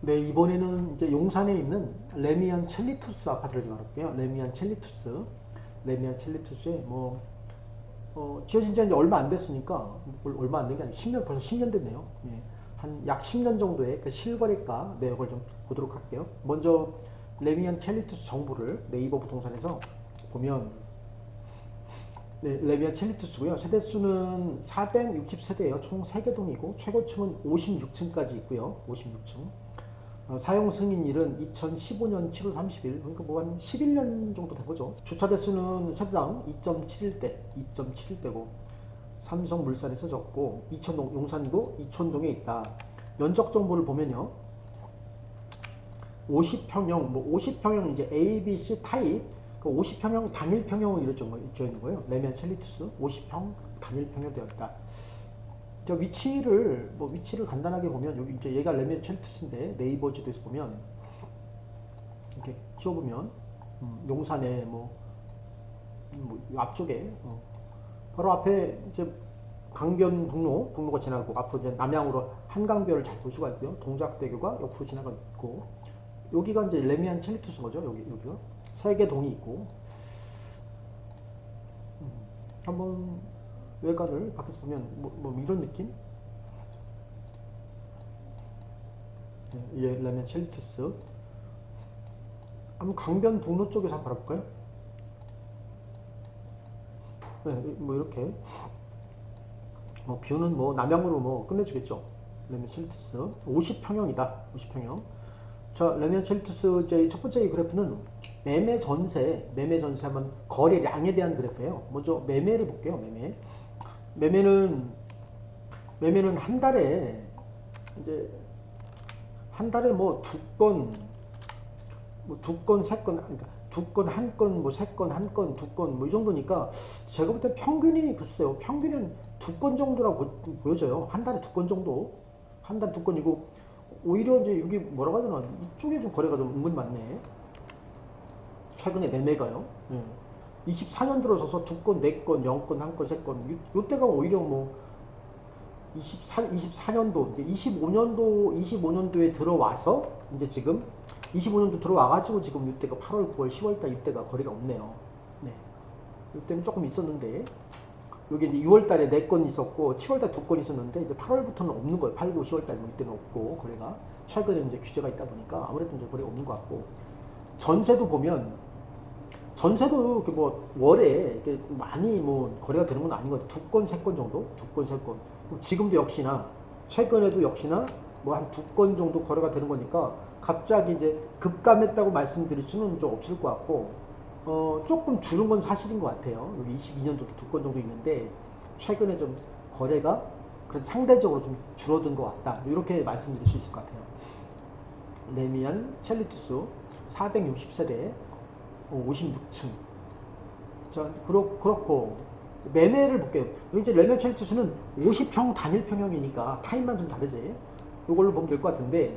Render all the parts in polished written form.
네, 이번에는 이제 용산에 있는 레미안 첼리투스 아파트를 좀 알아볼게요. 레미안 첼리투스. 레미안 첼리투스에 지어진 지 이제 얼마 안 됐으니까, 얼마 안 된 게 아니고 10년, 벌써 10년 됐네요. 예, 한 약 10년 정도의 그 실거래가 내역을 좀 보도록 할게요. 먼저, 레미안 첼리투스 정보를 네이버 부동산에서 보면, 네, 레미안 첼리투스고요. 세대수는 460세대예요. 총 3개 동이고, 최고층은 56층까지 있고요. 56층. 사용 승인일은 2015년 7월 30일, 그러니까 뭐 한 11년 정도 된 거죠. 주차 대수는 세대당 2.71대, 2.71대고, 삼성물산에 써졌고, 이천동, 용산구 이천동에 있다. 면적 정보를 보면요. 50평형, 뭐 50평형 이제 A, B, C 타입, 그 50평형 단일평형으로 이루어져 있는 거예요. 레미안 첼리투스 50평 단일평형 되어 있다. 저 위치를 간단하게 보면, 여기 이제 얘가 레미안 첼리투스인데, 네이버 지도에서 보면, 이렇게 키워보면, 용산에 앞쪽에, 바로 앞에 이제 강변북로가 지나고, 앞으로 이제 남향으로 한강변을 잘 볼 수가 있고요. 동작대교가 옆으로 지나가 있고, 여기가 이제 레미안 첼리투스인 거죠. 여기가. 세 개 동이 있고, 한번 외관을 밖에서 보면, 이런 느낌? 네, 예, 레미안 첼리투스. 한번 강변북로 쪽에서 한번 바라볼까요? 네, 이렇게. 뷰는 남향으로 끝내주겠죠. 레미안 첼리투스 50평형이다. 50평형. 자, 레미안 첼리투스 이제 첫 번째 그래프는 매매 전세 한번 거래량에 대한 그래프예요. 먼저 매매를 볼게요. 매매는 매매는 이제 한 달에 두 건, 세 건, 그러니까 두 건, 한 건, 세 건, 한 건, 두 건, 이 정도니까 제가 볼 때 평균이 글쎄요. 평균은 두 건 정도라고 보여져요. 한 달에 두 건 정도. 한 달에 두 건이고, 오히려 이제 여기 뭐라고 하나 이쪽에 좀 거래가 좀 은근 많네. 최근에 매매가요. 예. 24년 들어서서 두 건, 네 건, 영 건, 한 건, 세 건. 요때가 오히려 24년도, 25년도에 들어와서, 이제 지금 25년도 들어와가지고 지금 이때가 8월, 9월, 10월달 이때가 거래가 없네요. 네. 이때는 조금 있었는데, 여기 이제 6월달에 4건 있었고, 7월달 2건 있었는데, 이제 8월부터는 없는 거예요. 8, 9, 10월달 이때는 없고, 거래가. 최근에 이제 규제가 있다 보니까 아무래도 이제 거래가 없는 것 같고, 전세도 보면, 전세도 이렇게 월에 이렇게 많이 거래가 되는 건 아닌 것 같아요. 두 건, 세 건 정도? 두 건, 세 건. 지금도 역시나, 최근에도 역시나 한 두 건 정도 거래가 되는 거니까 갑자기 이제 급감했다고 말씀드릴 수는 좀 없을 것 같고, 조금 줄은 건 사실인 것 같아요. 여기 22년도도 두 건 정도 있는데, 최근에 좀 거래가 그래도 상대적으로 좀 줄어든 것 같다. 이렇게 말씀드릴 수 있을 것 같아요. 레미안 첼리투스 460세대 56층. 자, 그렇고, 매매를 볼게요. 여기 이제 레미안 첼리투스는 50평 단일평형이니까 타입만 좀 다르지. 이걸로 보면 될 것 같은데,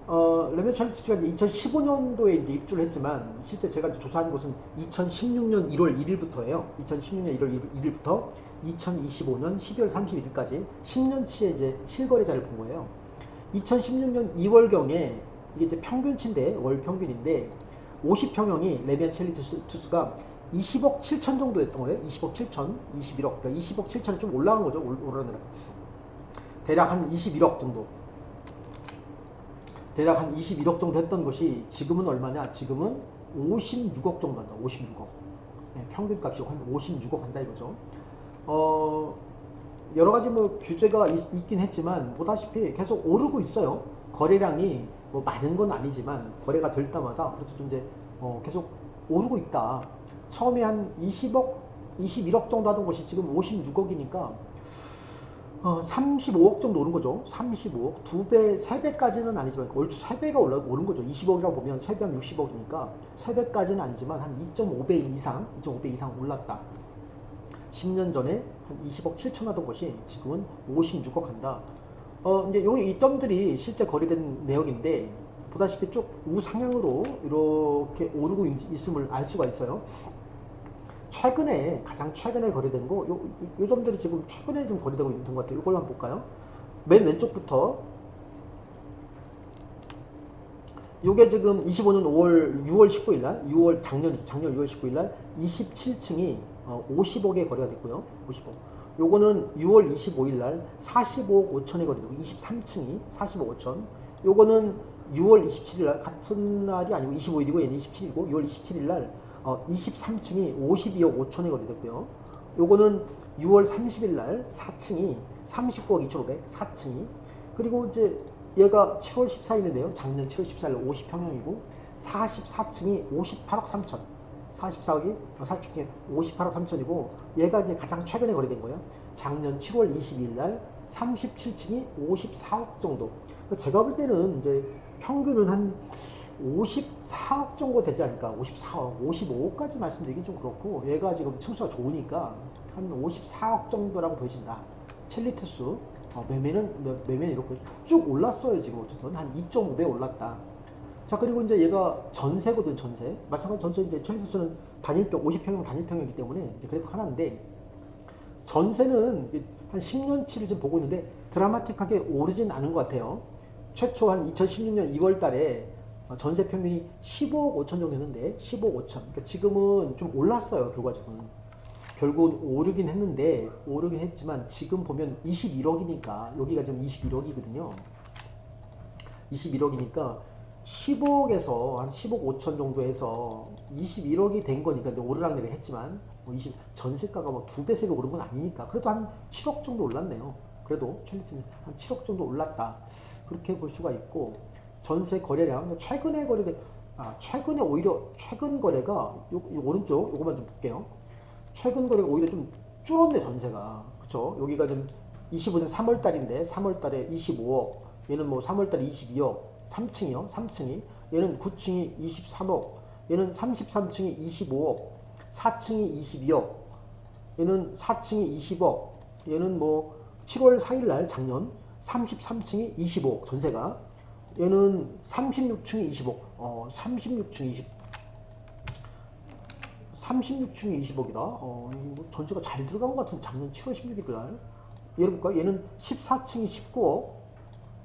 레미안 첼리투스가 2015년도에 이제 입주를 했지만, 실제 제가 이제 조사한 곳은 2016년 1월 1일부터예요. 2016년 1월 1일부터 2025년 12월 31일까지 10년치의 이제 실거래자를 본 거예요. 2016년 2월경에 이게 이제 평균치인데, 월 평균인데, 50평형이 레미안 첼리투스가 20억 7천 정도였던 거예요. 20억 7천, 21억. 그러니까 20억 7천이 좀 올라간 거죠. 오르느라. 대략 한 21억 정도. 대략 한 21억 정도 했던 것이 지금은 얼마냐? 지금은 56억 정도 한다. 56억. 네, 평균값이 한 56억 한다 이거죠. 여러 가지 규제가 있긴 했지만 보다시피 계속 오르고 있어요. 거래량이 많은 건 아니지만 거래가 될 때마다 그래도 좀 이제 계속 오르고 있다. 처음에 한 20억, 21억 정도 하던 것이 지금 56억이니까 35억 정도 오른 거죠. 35억. 2배, 3배까지는 아니지만 얼추 3배가 오른 거죠. 20억이라고 보면 3배면 60억이니까 3배까지는 아니지만 한 2.5배 이상 올랐다. 10년 전에 한 20억 7천 하던 것이 지금은 56억 한다. 이제 이 점들이 실제 거래된 내역인데, 보다시피 쭉 우상향으로 이렇게 오르고 있음을 알 수가 있어요. 가장 최근에 거래된 거, 요 점들이 지금 최근에 좀 거래되고 있는 것 같아요. 이걸 한번 볼까요? 맨 왼쪽부터 요게 지금 25년 6월 19일 날, 작년 6월 19일 날 27층이 50억에 거래가 됐고요. 50억. 요거는 6월 25일 날 45억 5천에 거래되고 23층이 45억 5천. 요거는 6월 27일 날 같은 날이 아니고 25일이고 얘는 27일이고 6월 27일 날 23층이 52억 5천에 거래됐고요. 요거는 6월 30일 날 4층이 39억 2,500, 4층이. 그리고 이제 얘가 7월 14일인데요. 작년 7월 14일 50평형이고 44층이 58억 3천. 44억이 47층이 58억 3천이고 얘가 이제 가장 최근에 거래된 거예요. 작년 7월 22일 날 37층이 54억 정도. 제가 볼 때는 이제 평균은 한 54억 정도 되지 않을까. 54억, 55억까지 말씀드리긴 좀 그렇고 얘가 지금 층수가 좋으니까 한 54억 정도라고 보여진다. 첼리투스 매매는 이렇게 쭉 올랐어요. 지금 어쨌든 한 2.5배 올랐다. 자, 그리고 이제 얘가 전세거든. 전세 마찬가지. 전세 이제 첼리투스는 단일평 50평형 단일평이기 때문에 이제 그래프 하나인데 전세는 한 10년치를 지금 보고 있는데 드라마틱하게 오르진 않은 것 같아요. 최초 한 2016년 2월 달에 전세 평균이 15억 5천 정도 했는데 15억 5천. 그러니까 지금은 좀 올랐어요. 결과적으로는. 결국은 오르긴 했지만 지금 보면 21억이니까 여기가 지금 21억이거든요. 21억이니까 15억에서 한 10억 5천 정도 해서 21억이 된 거니까 오르락내리락 했지만 전세가가 뭐 2배 3배 오른 건 아니니까 그래도 한 7억 정도 올랐네요. 그래도 첼리스는 한 7억 정도 올랐다. 그렇게 볼 수가 있고 전세 거래량 최근에 오히려 최근 거래가 요 오른쪽 요거만 좀 볼게요. 최근 거래가 오히려 좀 줄었네. 전세가. 그쵸? 여기가 좀 25년 3월달인데 3월달에 25억, 얘는 뭐 3월달에 22억, 3층이요. 3층이. 얘는 9층이 23억, 얘는 33층이 25억, 4층이 22억, 얘는 4층이 20억, 얘는 뭐 7월 4일날 작년 33층이 25억 전세가. 얘는 36층이 20억, 36층이 20억이다. 전세가 잘 들어간 것 같은 작년 7월 16일 날. 얘를 볼까요? 얘는 14층이 19억,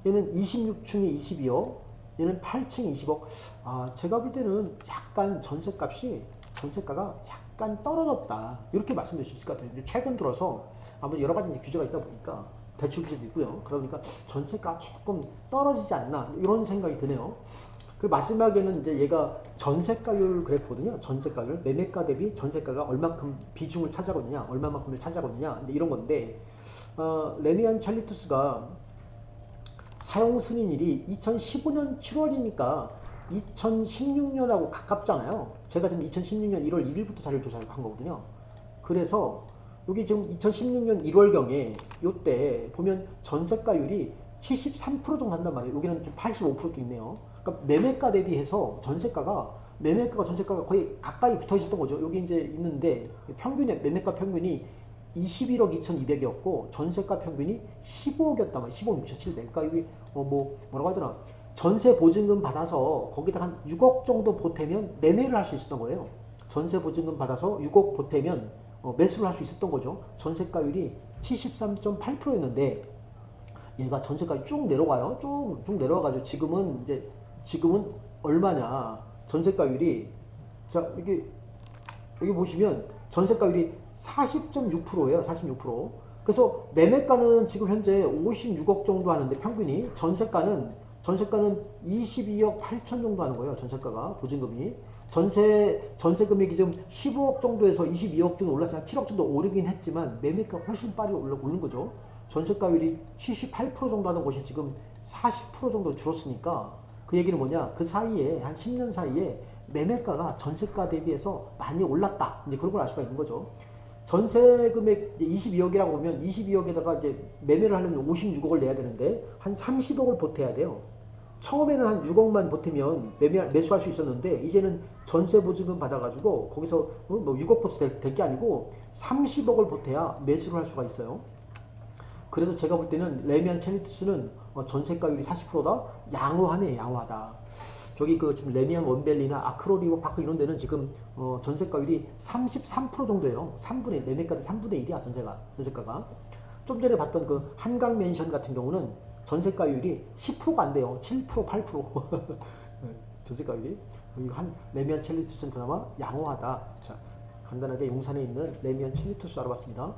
얘는 26층이 22억, 얘는 8층이 20억. 제가 볼 때는 약간 전세가가 약간 떨어졌다. 이렇게 말씀드릴 수 있을 것 같아요. 최근 들어서 아무래도 여러 가지 규제가 있다 보니까 대출 규제도 있고요. 그러니까 전세가 조금 떨어지지 않나 이런 생각이 드네요. 그 마지막에는 이제 얘가 전세가율 그래프거든요. 전세가율, 매매가 대비 전세가가 얼마큼 비중을 차지하고 있느냐, 얼마만큼을 차지하고 있느냐, 이런 건데, 레미안 찰리투스가 사용 승인일이 2015년 7월이니까 2016년하고 가깝잖아요. 제가 지금 2016년 1월 1일부터 자료를 조사한 거거든요. 그래서 여기 지금 2016년 1월경에 요때 보면 전세가율이 73% 정도 한단 말이에요. 여기는 좀 85%도 있네요. 그러니까 매매가 대비해서 전세가가 거의 가까이 붙어 있었던 거죠. 여기 이제 있는데 매매가 평균이 21억 2,200이었고 전세가 평균이 15억이었단 말이에요. 15억 6,700. 그러니까 여기 뭐라고 하더라. 전세 보증금 받아서 거기다 한 6억 정도 보태면 매매를 할 수 있었던 거예요. 전세 보증금 받아서 6억 보태면 매수를 할 수 있었던 거죠. 전세가율이 73.8%였는데 얘가 전세가율이 쭉 내려가요. 쭉 내려와가지고 지금은 얼마냐? 전세가율이 자 여기 보시면 전세가율이 40.6%예요. 46%. 그래서 매매가는 지금 현재 56억 정도 하는데 평균이 전세가는 22억 8천 정도 하는 거예요. 전세가가 보증금이 전세 금액이 지금 15억 정도에서 22억 정도 올랐으니까 7억 정도 오르긴 했지만 매매가 훨씬 빨리 오르는 거죠. 전세가율이 78% 정도 하던 곳이 지금 40% 정도 줄었으니까 그 얘기는 뭐냐? 그 사이에 한 10년 사이에 매매가가 전세가 대비해서 많이 올랐다. 이제 그런 걸 알 수가 있는 거죠. 전세 금액 이제 22억이라고 보면 22억에다가 이제 매매를 하려면 56억을 내야 되는데 한 30억을 보태야 돼요. 처음에는 한 6억만 보태면 매수할 수 있었는데 이제는 전세 보증금 받아가지고 거기서 뭐 6억 보태 될 게 아니고 30억을 보태야 매수를 할 수가 있어요. 그래서 제가 볼 때는 레미안 첼리투스는 전세가율이 40%다? 양호하네. 양호하다. 저기 지금 레미안 원밸리나 아크로리버 파크 이런 데는 지금 전세가율이 33% 정도예요. 매매가 3분의 1이야. 전세가가. 좀 전에 봤던 그 한강 맨션 같은 경우는 전세가율이 10%가 안 돼요. 7%, 8%. 저지가율이 한 레미안 첼리투스는 그나마 양호하다. 자, 간단하게 용산에 있는 레미안 첼리투스 알아봤습니다.